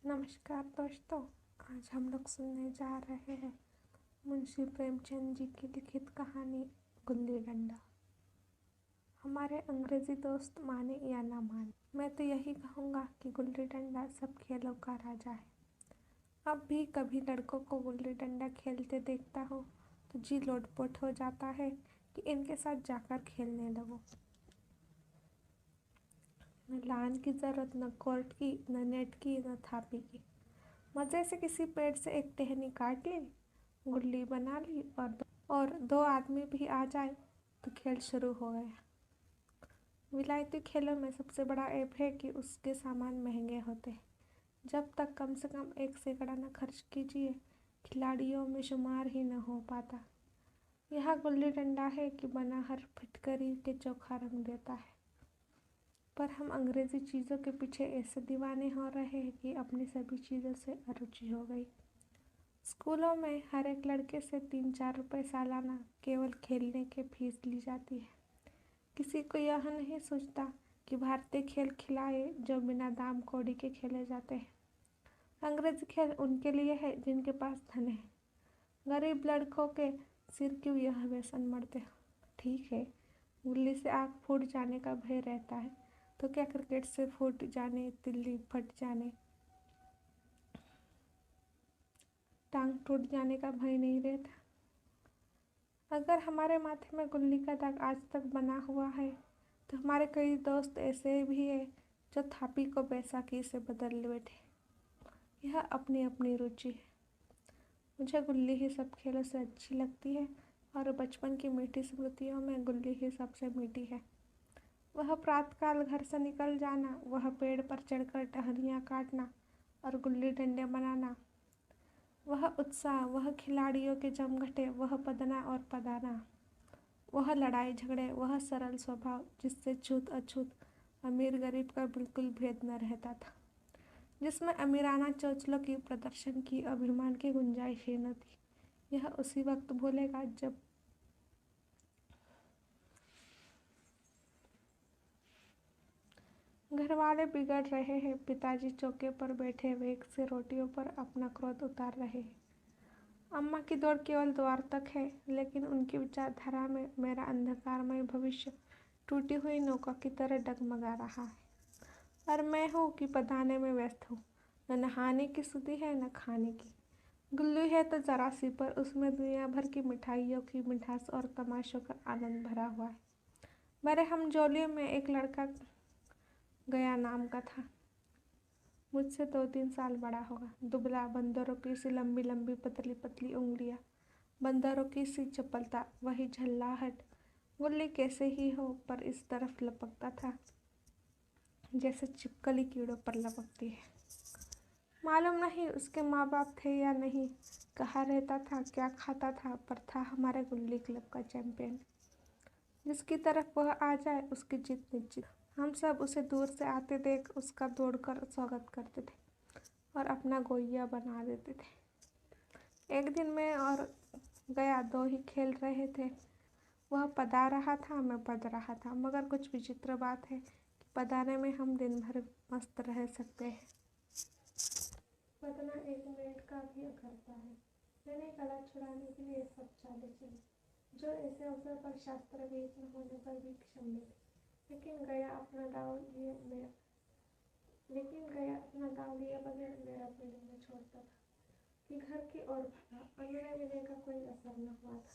नमस्कार दोस्तों। आज हम लोग सुनने जा रहे हैं मुंशी प्रेमचंद जी की लिखित कहानी गुल्ली डंडा। हमारे अंग्रेजी दोस्त माने या ना माने, मैं तो यही कहूँगा कि गुल्ली डंडा सब खेलों का राजा है। अब भी कभी लड़कों को गुल्ली डंडा खेलते देखता हो तो जी लोटपोट हो जाता है कि इनके साथ जाकर खेलने लगो। न लान की ज़रूरत, न कोर्ट की, न नेट की, न थापी की। मज़े से किसी पेड़ से एक टहनी काट ली, गुल्ली बना ली और दो आदमी भी आ जाए तो खेल शुरू हो गया। विलायती खेलों में सबसे बड़ा ऐप है कि उसके सामान महंगे होते हैं। जब तक कम से कम 1 सैकड़ा न खर्च कीजिए, खिलाड़ियों में शुमार ही न हो पाता। यह गुल्ली डंडा है कि बना हर फिटकरी के चोखा रंग देता है। पर हम अंग्रेज़ी चीज़ों के पीछे ऐसे दीवाने हो रहे हैं कि अपनी सभी चीज़ों से अरुचि हो गई। स्कूलों में हर एक लड़के से 3-4 रुपये सालाना केवल खेलने की फीस ली जाती है। किसी को यह नहीं सोचता कि भारतीय खेल खिलाए जो बिना दाम कौड़ी के खेले जाते हैं। अंग्रेज़ी खेल उनके लिए है जिनके पास धन है। गरीब लड़कों के सिर क्यों यह व्यसन मरते हो। ठीक है, गुल्ली से आँख फूट जाने का भय रहता है, तो क्या क्रिकेट से फूट जाने, तिल्ली फट जाने, टांग टूट जाने का भय नहीं रहता। अगर हमारे माथे में गुल्ली का दाग आज तक बना हुआ है तो हमारे कई दोस्त ऐसे भी हैं जो थापी को बैसाखी से बदल बैठे। यह अपनी अपनी रुचि है। मुझे गुल्ली ही सब खेलों से अच्छी लगती है और बचपन की मीठी स्मृतियों में गुल्ली ही सबसे मीठी है। वह प्रातःकाल घर से निकल जाना, वह पेड़ पर चढ़कर टहनियाँ काटना और गुल्ली डंडे बनाना, वह उत्साह, वह खिलाड़ियों के जमघटे, वह पदना और पदाना, वह लड़ाई झगड़े, वह सरल स्वभाव जिससे छूत अछूत अमीर गरीब का बिल्कुल भेद न रहता था, जिसमें अमीराना चोचलों की प्रदर्शन की अभिमान की गुंजाइश ही न थी। यह उसी वक्त भूलेगा जब घर वाले बिगड़ रहे हैं, पिताजी चौके पर बैठे वेग से रोटियों पर अपना क्रोध उतार रहे हैं। अम्मा की दौड़ केवल द्वार तक है, लेकिन उनकी विचारधारा में मेरा अंधकारमय भविष्य टूटी हुई नौका की तरह डगमगा रहा है। और मैं हूँ कि पधाने में व्यस्त हूँ। न नहाने की सुधि है, न खाने की। गुल्ली है तो जरा सी, पर उसमें दुनिया भर की मिठाइयों की मिठास और तमाशों का आनंद भरा हुआ है। मेरे हमजोलियों में एक लड़का गया नाम का था। मुझसे 2-3 साल बड़ा होगा। दुबला, बंदरों की सी लंबी लंबी पतली पतली उंगलियां, बंदरों की सी चपलता, वही झल्लाहट। गुल्ली कैसे ही हो, पर इस तरफ लपकता था जैसे छिपकली कीड़ों पर लपकती है। मालूम नहीं उसके माँ बाप थे या नहीं, कहाँ रहता था, क्या खाता था, पर था हमारे गुल्ली क्लब का चैंपियन। जिसकी तरफ वह आ जाए उसकी जीत निश्चित। हम सब उसे दूर से आते देख उसका दौड़कर स्वागत करते थे और अपना गोइया बना देते थे। एक दिन मैं और गया 2 ही खेल रहे थे। वह पदा रहा था, मैं पद रहा था, मगर कुछ विचित्र बात है कि पदाने में हम दिन भर मस्त रह सकते हैं। पदना 1 मिनट का भी करता है। मैंने गला छुड़ाने के लिए सब चाले चली, जो ऐसे अवसर पर शास्त्र वेद न होने पर भी क्षम्य थे। लेकिन गया अपना दाव लिए बगैर मेरा पीढ़ी में छोड़ता था कि घर की ओर भागा। अनुनय विनय का कोई असर न हुआ था।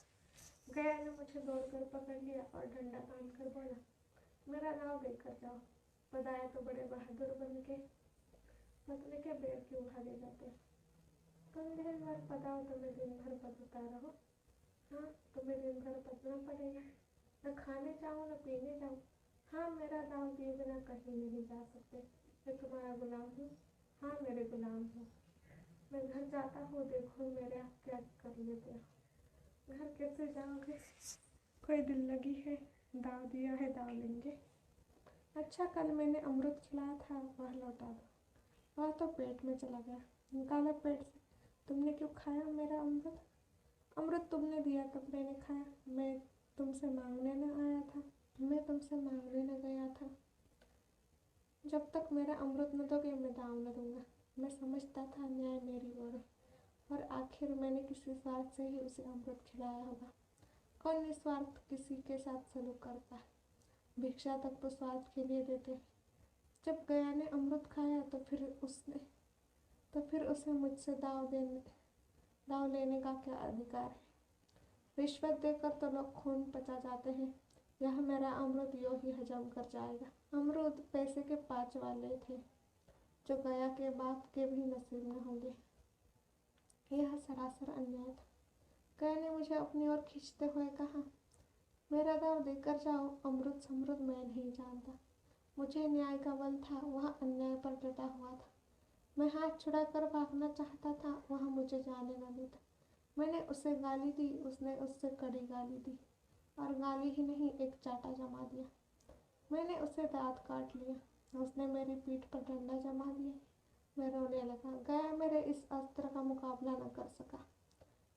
गया ने मुझे दौड़कर पकड़ लिया और डंडा बांधकर बोला, मेरा दाव लेकर जाओ। पदाए तो बड़े बहादुर बन के पतले के बेर क्यों भागे जाते। तुम दिन भर पदाओ तो मैं दिन भर पदता रहो। हाँ, तुम्हें दिन भर पदना पड़ेगा। न खाने जाऊँ न पीने जाऊँ। हाँ, मेरा दाव दिए बिना कहीं नहीं जा सकते। मैं तुम्हारा गुलाम हूँ। हाँ, मेरे गुलाम हूँ। मैं घर जाता हूँ, देखो मेरे आप क्या कर लेते हो। घर कैसे जाओगे? कोई दिल लगी है, दाव दिया है, दाव लेंगे। अच्छा, कल मैंने अमृत खिलाया था, वह लौटा दो। वह तो पेट में चला गया। निकालो पेट से। तुमने क्यों खाया मेरा अमृत? अमृत तुमने दिया तब मैंने खाया। मैं तुमसे मांगने न आया था। मैं तुमसे मांगने न गया था। जब तक मेरा अमृत न दोगे मैं दाव न दूंगा। मैं समझता था न्याय मेरी ओर है, और आखिर मैंने किसी स्वार्थ से ही उसे अमृत खिलाया होगा। कौन निस्वार्थ किसी के साथ सलूक करता है? भिक्षा तक तो स्वार्थ के लिए देते हैं। जब गया ने अमृत खाया तो फिर उसे मुझसे दाव लेने का क्या अधिकार है? रिश्वत देकर तो लोग खून पचा जाते हैं। यह मेरा अमृत यूं ही हजम कर जाएगा। अमरूद पैसे के 5 वाले थे, जो गया के बाप के भी नसीब न होंगे। यह सरासर अन्याय था। गया ने मुझे अपनी ओर खींचते हुए कहा, मेरा दाव देकर जाओ, अमृत समृद्ध मैं नहीं जानता। मुझे न्याय का बल था, वह अन्याय पर डटा हुआ था। मैं हाथ छुड़ाकर भागना चाहता था, वह मुझे जाने न देता। मैंने उसे गाली दी, उसने उससे कड़ी गाली दी, और गाली ही नहीं, एक चाटा जमा दिया। मैंने उसे दांत काट लिया, उसने मेरी पीठ पर डंडा जमा दिया। मैं रोने लगा। गया मेरे इस अस्त्र का मुकाबला न कर सका।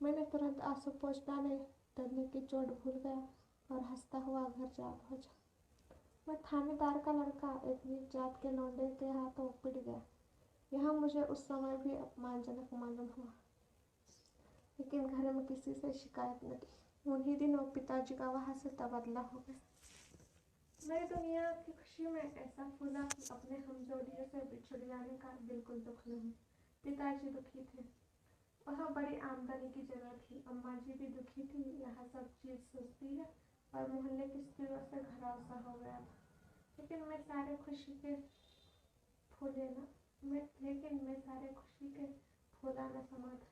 मैंने तुरंत आंसू पोंछ डाले, डरने की चोट भूल गया और हंसता हुआ घर जा पहुंचा। मैं थानेदार का लड़का एक नीच जात के लौंडे के हाथों पिट गया। यह मुझे उस समय भी अपमानजनक मालूम हुआ, लेकिन घर में किसी से शिकायत न की। उन्हीं दिनों पिताजी का वहां से तबादला हो गया। मैं दुनिया की खुशी में ऐसा फूला कि अपने हमजोलियों से बिछुड़ जाने का बिल्कुल दुख नहीं। पिताजी दुखी थे, वह बड़ी आमदनी की जगह थी। अम्मा जी भी दुखी थी, यह सब चीज सस्ती है और मोहल्ले की स्त्रियों से घराव सा हो गया था। लेकिन मैं सारे खुशी के फूला न समा था।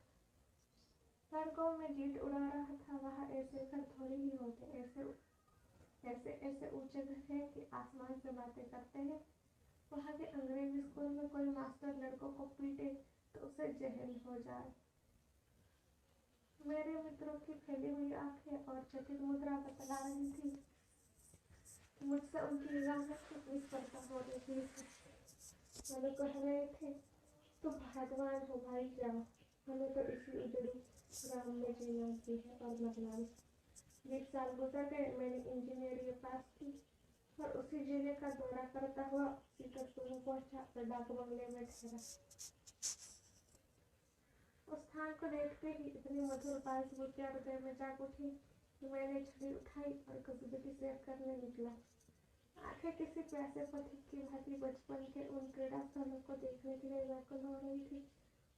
सड़कों में जीत उड़ा रहा था। वहाँ ऐसे घर थोड़ी ही होते, ऐसे ऊंचे घर हैं कि आसमान से बातें करते हैं। वहाँ के अंग्रेजी स्कूल में कोई मास्टर लड़कों को पीटे तो उसे जेल हो जाए। मेरे मित्रों की फैली हुई आंखें और चकित मुद्रा बतला रही थी कि मुझसे उनकी निगाहें कितनी स्पर्धा हो रही थी। मैंने कह रहे थे, तो भागवान हो भाई, जाओ, हमें तो इसी उजड़ी ग्राम में जीना भी है और मरना भी। 20 साल गुजर गए, मैंने इंजीनियरिंग पास की और उसी जिले का दौरा करता हुआ सीकरपुर में पहुंचा और डाक बंगले में ठहरा। उस स्थान को देखते ही इतनी मधुर बांसुरी हृदय में जाग उठी कि मैंने छड़ी उठाई और कस्बे की सैर करने निकला। आंखें किसी प्यासे पथिक की भांति बचपन के उन क्रीड़ा स्थलों को देखने के लिए व्याकुल हो रही थी।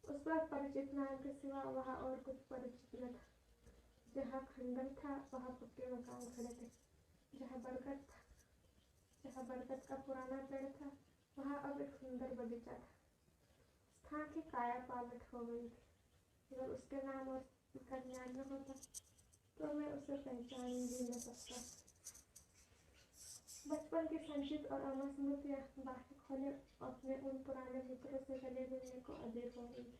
उस पर परिचित नाम के सिवा वहाँ और कुछ परिचित न था। जहाँ खंडर था, वहाँ पक्के मकान खड़े थे। जहाँ बरगद का पुराना पेड़ था, वहाँ अब एक सुंदर बगीचा था। स्थान की काया पालट हो गई थी। अगर उसके नाम और का ज्ञान न होता तो मैं उसे पहचान भी न सकता। बचपन की संचित और अमर स्मृतियाँ बाहें खोले अपने उन पुराने मित्रों से गले मिलने को अधीर हो गई थी।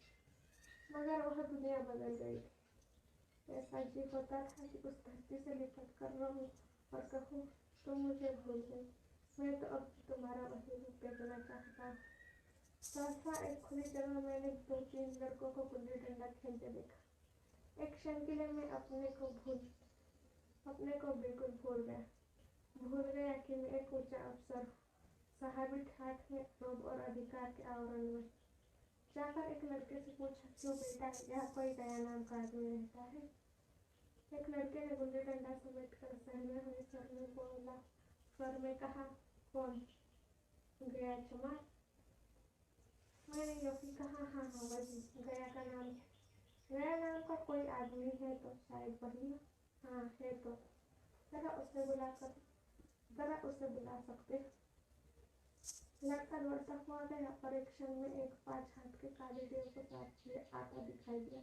मगर वह दुनिया बदल गई थी। ऐसा जी होता था कि उस धरती से लिपट कर रहूं और कहूँ, तुम मुझे भूल गई, मैं तो अब तुम्हारा वही रूप देखना चाहता हूँ। सहसा एक खुली जगह मैंने 2-3 लड़कों को गुल्ली डंडा खेलते देखा। एक क्षण के लिए मैं अपने को बिल्कुल भूल गया कि मैं एक ऊंचा अफसर हूँ, साहबी ठाठ में, रोब और अधिकार के आवरण में। जाकर एक लड़के से पूछा, क्यों बेटा, यहाँ कोई गया नाम का आदमी रहता है? एक लड़के ने गुल्ली डंडा समेट कर सहमे हुए स्वर में कहा, कौन? गया चमार। मैंने योगी कहा, हाँ वही, गया का नाम है। गया नाम का कोई आदमी है तो शायद वही हो। हाँ है तो जरा उसे बुला सकते। लड़का दौड़ता हुआ गया और एक क्षण में एक 5 हाथ के काले देव को साथ लिए आता दिखाई दिया।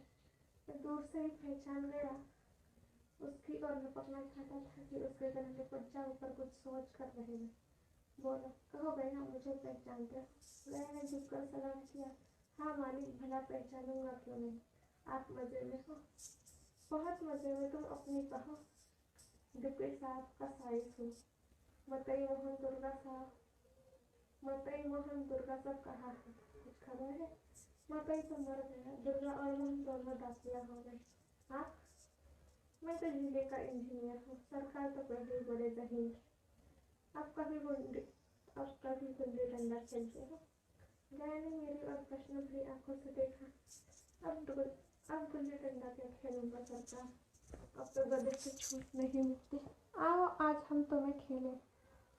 मैं दूर से ही पहचान गया। उसकी ओर लपकना चाहता था कि उसके गले लिपट जाऊं, पर कुछ सोच कर रह गया। बोला, कहो भैया, मुझे पहचानते हो? गया ने झुककर सलाम किया। हाँ मालिक, भला पहचानूंगा क्यों नहीं। आप मजे में हो? बहुत मजे में, तुम अपनी कहो। डिप्टी साहब का साइज हूँ। मतई मोहन दुर्गा सब कहाँ है? कुछ खबर है? मतई तो मर गया, दुर्गा और मोहन दोनों दाखिला हो गए। आप? मैं तो जिले का इंजीनियर हूँ, सरकार तो पहले ही बड़े जहीन थे। अब कभी गुल्ली डंडा खेलते हो? गया ने मेरी और प्रश्न भरी आंखों से देखा। अब गुल्ली डंडा क्या खेलूंगा सरकार, अब तो गधे से छूट नहीं मिलती। आओ आज हम तुम्हें खेलें,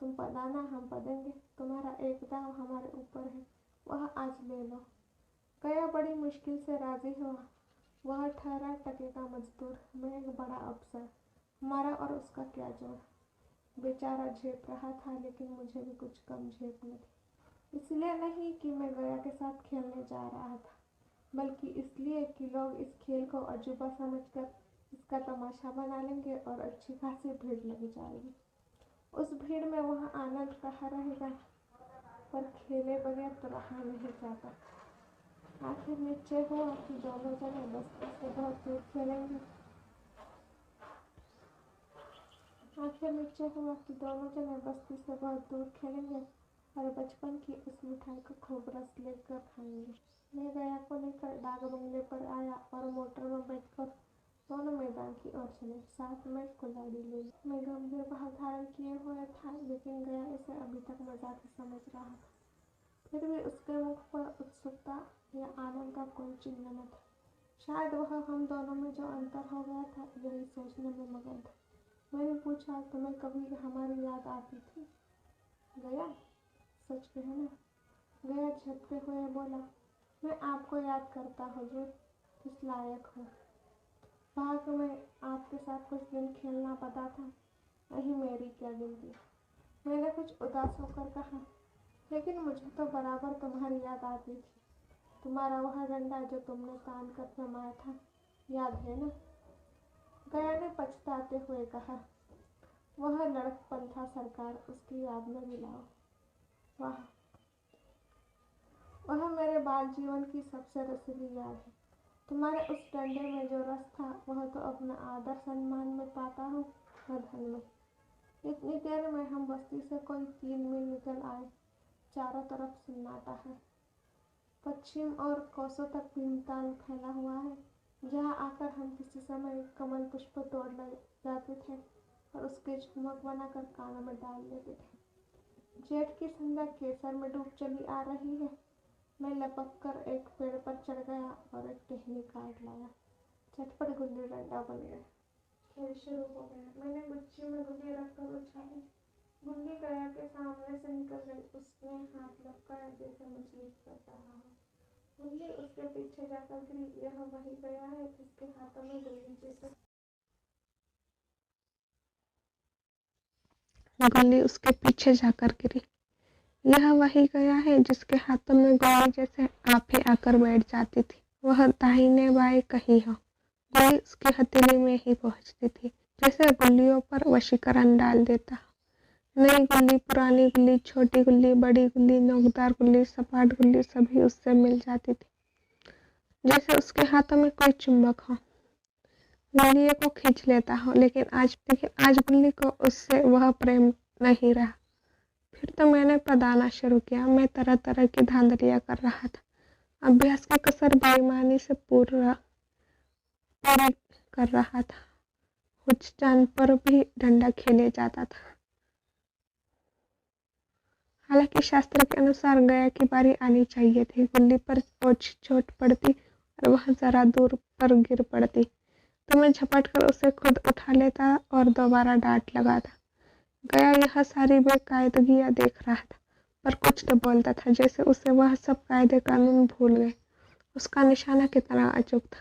तुम पदाना हम पदेंगे, तुम्हारा एक दाव हमारे ऊपर है, वह आज ले लो। गया बड़ी मुश्किल से राजी हुआ। वह ठहरा टके का मजदूर, मैं एक बड़ा अफसर, हमारा और उसका क्या जोड़। बेचारा झेप रहा था लेकिन मुझे भी कुछ कम झेपनी थी। इसलिए नहीं कि मैं गया के साथ खेलने जा रहा था, बल्कि इसलिए कि लोग इस खेल को अजूबा समझकर इसका तमाशा बना लेंगे और अच्छी खासी भीड़ लग जाएगी। उस भीड़ में वह आनंद कहाँ रहेगा, पर खेले बगैर तो रहा नहीं जाता। आखिर निश्चय हुआ कि दोनों जने बस्ती से बहुत दूर खेलेंगे। और बचपन की उस मिठाई को खूब रस लेकर खाएंगे। मैं गया को लेकर डाक बंगले पर आया और मोटर में बैठकर दोनों मैदान की ओर चले। साथ में कुल्हाड़ी ले ली। मैं गंभीर भाव धारण किए हुए था, लेकिन गया इसे अभी तक मजाक ही समझ रहा था। फिर भी उसके मुख पर उत्सुकता या आनंद का कोई चिन्ह न था। शायद वह हम दोनों में जो अंतर हो गया था यही सोचने में मगन था। मैंने पूछा, तुम्हें कभी हमारी याद आती थी गया? सच कहना। गया झपटे हुए बोला, मैं आपको याद करता हुजूर, किस लायक हूँ। भाग्य में आपके साथ कुछ दिन खेलना पड़ा था, नहीं मेरी क्या गिनती। मैंने कुछ उदास होकर कहा, लेकिन मुझे तो बराबर तुम्हारी याद आती थी। तुम्हारा वह डंडा जो तुमने तान कर जमाया था, याद है ना? गया ने पछताते हुए कहा, वह लड़कपन था सरकार, उसकी याद में मिलाओ। वाह, वह मेरे बाल जीवन की सबसे रसीली याद है। तुम्हारे उस डंडे में जो रस था, वह तो अपना आदर सम्मान में पाता हूँ, न धन में। इतनी देर में हम बस्ती से कोई 3 मील निकल आए। चारों तरफ सन्नाटा है। पश्चिम और कोसों तक भीमताल फैला हुआ है, जहाँ आकर हम किसी समय कमल पुष्प तोड़ ले जाते थे और उसके झुमक बनाकर कानों में डाल लेते थे। जेठ की संध्या केसर में डूब चली आ रही है। मैं लपक कर एक पेड़ पर चढ़ गया और एक टहनी काट लाया। झटपट गुल्ली डंडा बन गया। खेल शुरू हो गया। मैंने गुच्छी में गुल्ली रखकर उछाली। गुल्ली गया के सामने से निकल गई। उसने हाथ लपकाया जैसे मछली पकड़ रहा हो। गुल्ली उसके पीछे जाकर गिरी। यह वही गया है जिसके हाथों में गुल्ली जैसे गुल्ली उसके पीछे जाकर गिरी। यह वही गया है जिसके हाथों में गोली जैसे आपे आकर बैठ जाती थी। वह दाहिने बाएं कहीं हो, गोली उसकी हथेली में ही पहुंचती थी, जैसे गुल्लियों पर वशीकरण डाल देता। नई गुल्ली, पुरानी गुल्ली, छोटी गुल्ली, बड़ी गुल्ली, नोकदार गुल्ली, सपाट गुल्ली सभी उससे मिल जाती थी, जैसे उसके हाथों में कोई चुंबक हो, गुल्लियों को खींच लेता हो। लेकिन आज गुल्ली को उससे वह प्रेम नहीं रहा। फिर तो मैंने पदाना शुरू किया। मैं तरह तरह की धांधलियां कर रहा था। अभ्यास की कसर बेईमानी से पूरी कर रहा था। कुछ जान पर भी डंडा खेले जाता था। हालांकि शास्त्र के अनुसार गया की बारी आनी चाहिए थी। गुल्ली पर ओछी चोट पड़ती और वह जरा दूर पर गिर पड़ती तो मैं झपट कर उसे खुद उठा लेता और दोबारा डांट लगाता। गया यह सारी बेकायदगियां देख रहा था, पर कुछ तो बोलता था, जैसे उसे वह सब कायदे कानून भूल गए। उसका निशाना कितना अचूक था।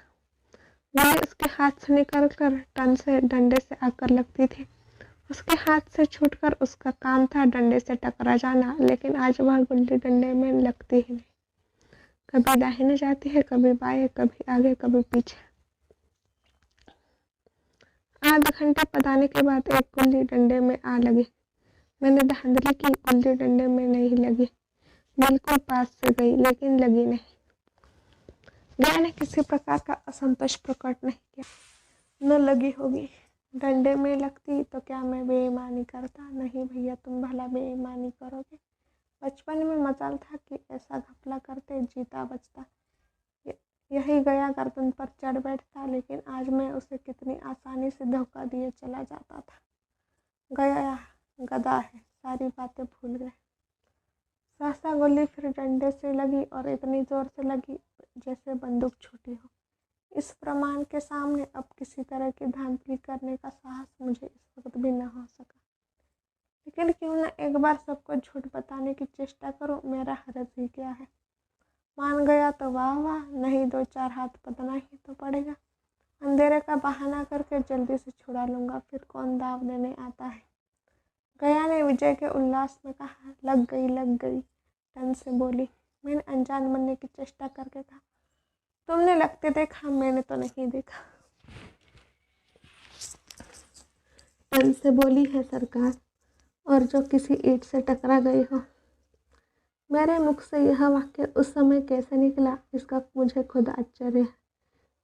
गोली उसके हाथ से निकलकर टन से डंडे से आकर लगती थी। उसके हाथ से छूटकर उसका काम था डंडे से टकरा जाना, लेकिन आज वह गुल्ली डंडे में लगती ही नहीं। कभी दाहिने जाती है, कभी बाएं, कभी आगे, कभी पीछे। आधा घंटा पदाने के बाद एक गुल्ली डंडे में आ लगी। मैंने धांधली की, गुल्ली डंडे में नहीं लगी। बिल्कुल पास से गई, लेकिन लगी नहीं। गया ने किसी प्रकार का असंतोष प्रकट नहीं किया। न लगी होगी। डंडे में लगती तो क्या मैं बेईमानी करता? नहीं भैया, तुम भला बेईमानी करोगे? बचपन में मजाल था कि ऐसा घपला करते जीता बचता। यही गया गर्दन पर चढ़ बैठता, लेकिन आज मैं उसे कितनी आसानी से धोखा दिए चला जाता था। गया गधा है, सारी बातें भूल गए। सहसा गोली फिर डंडे से लगी और इतनी जोर से लगी जैसे बंदूक छूटी हो। इस प्रमाण के सामने अब किसी तरह की धांधली करने का साहस मुझे इस वक्त भी न हो सका। लेकिन क्यों न एक बार सबको झूठ बताने की चेष्टा करूं, मेरा हरज ही क्या है। मान गया तो वाह वाह, नहीं 2-4 हाथ पतना ही तो पड़ेगा। अंधेरे का बहाना करके जल्दी से छुड़ा लूंगा, फिर कौन दाव देने आता है। गया ने विजय के उल्लास में कहा, लग गई लग गई। टन से बोली। मैंने अनजान बनने की चेष्टा करके कहा, तुमने लगते देखा, मैंने तो नहीं देखा। टन से बोली, है सरकार, और जो किसी ईंट से टकरा गई हो। मेरे मुख से यह वाक्य उस समय कैसे निकला, इसका मुझे खुद आश्चर्य है।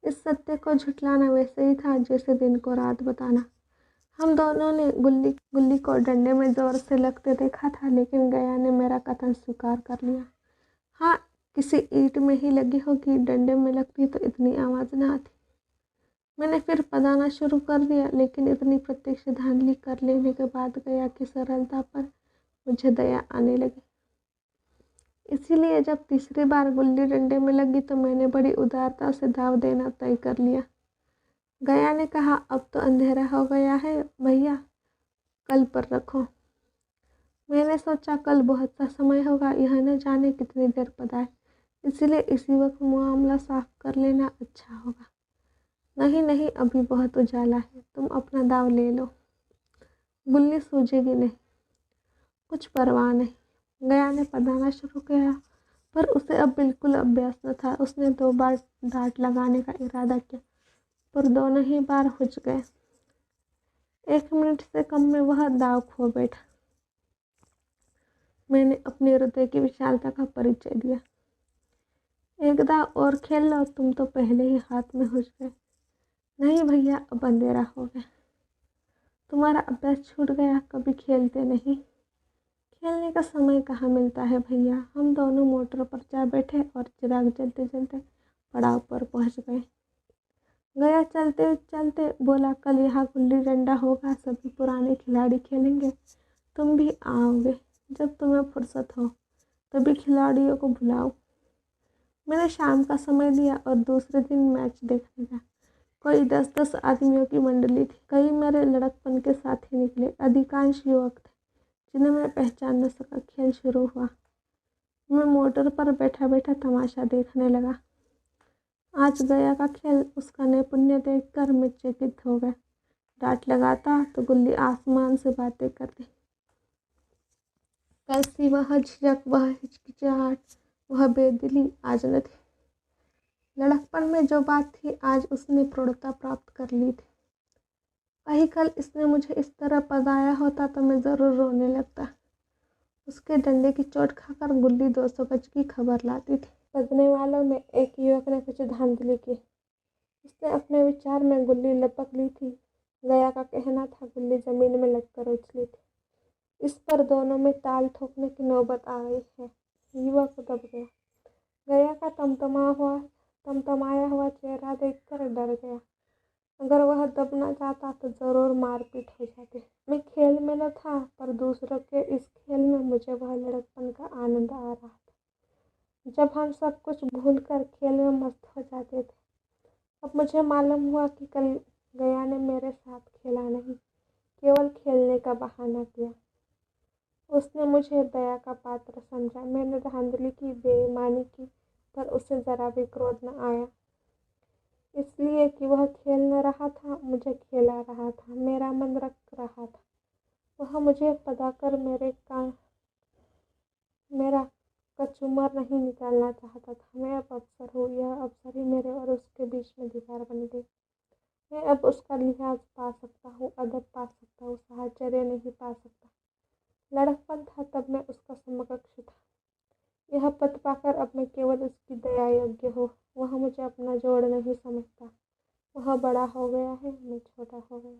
इस सत्य को झुठलाना वैसे ही था जैसे दिन को रात बताना। हम दोनों ने गुल्ली को डंडे में जोर से लगते देखा था, लेकिन गया ने मेरा कथन स्वीकार कर लिया। हाँ, किसी ईंट में ही लगी होगी, डंडे में लगती तो इतनी आवाज़ न आती। मैंने फिर पदाना शुरू कर दिया, लेकिन इतनी प्रत्यक्ष धांधली कर लेने के बाद गया की सरलता पर मुझे दया आने लगी। इसीलिए जब तीसरी बार गुल्ली डंडे में लगी तो मैंने बड़ी उदारता से दाव देना तय कर लिया। गया ने कहा, अब तो अंधेरा हो गया है भैया, कल पर रखो। मैंने सोचा कल बहुत सा समय होगा, यह न जाने कितनी देर पदाए, इसलिए इसी वक्त मामला साफ कर लेना अच्छा होगा। नहीं नहीं, अभी बहुत उजाला है, तुम अपना दाव ले लो, गुल्ली सूझेगी नहीं। कुछ परवाह नहीं। गया ने पदाना शुरू किया, पर उसे अब बिल्कुल अभ्यास न था। उसने 2 बार डांट लगाने का इरादा किया, पर दोनों ही बार हुच गए। 1 मिनट से कम में वह दाव खो बैठा। मैंने अपने हृदय की विशालता का परिचय दिया। एक दाव और खेल लो, तुम तो पहले ही हाथ में हुच गए। नहीं भैया, अब अंधेरा हो गया, तुम्हारा अभ्यास छूट गया, कभी खेलते नहीं। खेलने का समय कहाँ मिलता है भैया। हम दोनों मोटर पर जा बैठे और चिराग जलते जलते पड़ाव पर पहुंच गए। गया चलते चलते बोला, कल यहाँ गुल्ली डंडा होगा, सभी पुराने खिलाड़ी खेलेंगे, तुम भी आओगे। जब तुम्हें फुर्सत हो तभी खिलाड़ियों को बुलाओ। मैंने शाम का समय दिया और दूसरे दिन मैच देखने गया। कोई 10-10 आदमियों की मंडली थी। कई मेरे लड़कपन के साथी निकले, अधिकांश युवक थे जिन्हें मैं पहचान न सका। खेल शुरू हुआ। मैं मोटर पर बैठा बैठा तमाशा देखने लगा। आज गया का खेल, उसका नैपुण्य देखकर मैं चकित हो गया। डांट लगाता तो गुल्ली आसमान से बातें करती। कल सी वह झिझक, वह हिचकिचाहट, वह बेदिली आज न थी। लड़कपन में जो बात थी, आज उसने प्रौढ़ता प्राप्त कर ली थी। कहीं कल इसने मुझे इस तरह पगाया होता तो मैं ज़रूर रोने लगता। उसके डंडे की चोट खाकर गुल्ली 200 गज की खबर लाती थी। पदने वालों में एक युवक ने कुछ धांधली की। उसने अपने विचार में गुल्ली लपक ली थी। गया का कहना था गुल्ली जमीन में लगकर उछली थी। इस पर दोनों में ताल ठोकने की नौबत आ गई है। युवक दब गया। गया का तमतमाया हुआ चेहरा देखकर डर गया। अगर वह दब न जाता तो जरूर मारपीट हो जाती। मैं खेल में न था, पर दूसरों के इस खेल में मुझे वह लड़कपन का आनंद आ रहा था, जब हम सब कुछ भूलकर खेल में मस्त हो जाते थे। अब मुझे मालूम हुआ कि कल गया ने मेरे साथ खेला नहीं, केवल खेलने का बहाना किया। उसने मुझे दया का पात्र समझा। मैंने धांधली की, बेईमानी की, पर उसे जरा भी क्रोध न आया, इसलिए कि वह खेल न रहा था, मुझे खेला रहा था, मेरा मन रख रहा था। वह मुझे पदाकर मेरा कचूमर नहीं निकालना चाहता था। मैं अब अफसर हूँ, यह अफसर ही मेरे और उसके बीच में दीवार बन गई। मैं अब उसका लिहाज पा सकता हूँ, अदब पा सकता हूँ, साहचर्य नहीं पा सकता। लड़कपन था तब मैं उसका समकक्ष था। यह पद पाकर अब मैं केवल उसकी दया योग्य हूँ। वह मुझे अपना जोड़ नहीं समझता। वह बड़ा हो गया है, मैं छोटा हो गया।